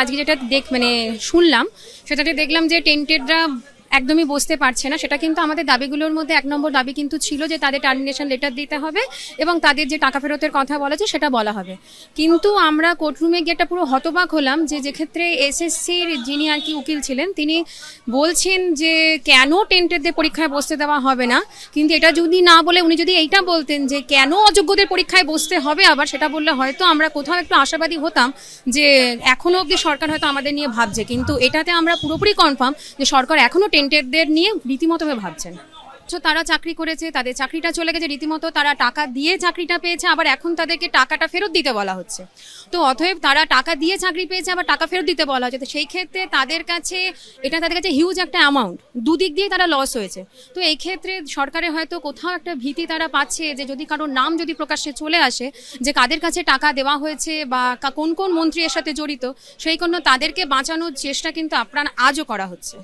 আজকে যেটা শুনলাম সেটাতে দেখলাম যে টেন্টেডরা একদমই বসতে পারছে না। সেটা কিন্তু আমাদের দাবিগুলোর মধ্যে 1 নম্বর দাবি কিন্তু ছিল যে তাদের টার্মিনেশন লেটার দিতে হবে এবং তাদের যে টাকা ফেরতের কথা বলা আছে সেটা বলা হবে। কিন্তু আমরা কোর্টরুমে গিয়ে একটা পুরো হতবাক হলাম যে ক্ষেত্রে এসএসসির যিনি আর কি উকিল ছিলেন তিনি বলছেন যে কেন টেন্টেডদের পরীক্ষায় বসতে দেওয়া হবে না, কিন্তু এটা যদি না বলে উনি যদি এইটা বলতেন যে কেন অযোগ্যদের পরীক্ষায় বসতে হবে আবার, সেটা বললে হয়তো আমরা কোথাও একটু আশাবাদী হতাম যে এখনো অবধি সরকার হয়তো আমাদের নিয়ে ভাবছে। কিন্তু এটাতে আমরা পুরোপুরি কনফার্ম যে সরকার এখনো টেন্টেডদের নিয়ে রীতিমতো ভাবছেন। তারা চাকরি করেছে, তাদের চাকরিটা চলে গেছে, রীতিমতো তারা টাকা দিয়ে চাকরিটা পেয়েছে, আবার এখন তাদেরকে টাকাটা ফেরত দিতে বলা হচ্ছে। তো অতএব তারা টাকা দিয়ে চাকরি পেয়েছে, আবার টাকা ফেরত দিতে বলা হচ্ছে। তো সেই ক্ষেত্রে তাদের কাছে হিউজ একটা অ্যামাউন্ট, দুদিক দিয়ে তারা লস হয়েছে। তো এই ক্ষেত্রে সরকারের হয়তো কোথাও একটা ভীতি তারা পাচ্ছে যে যদি কারোর নাম যদি প্রকাশ্যে চলে আসে যে কাদের কাছে টাকা দেওয়া হয়েছে বা কোন কোন মন্ত্রী এর সাথে জড়িত, সেই জন্য তাদেরকে বাঁচানোর চেষ্টা কিন্তু আপ্রাণ আজও করা হচ্ছে।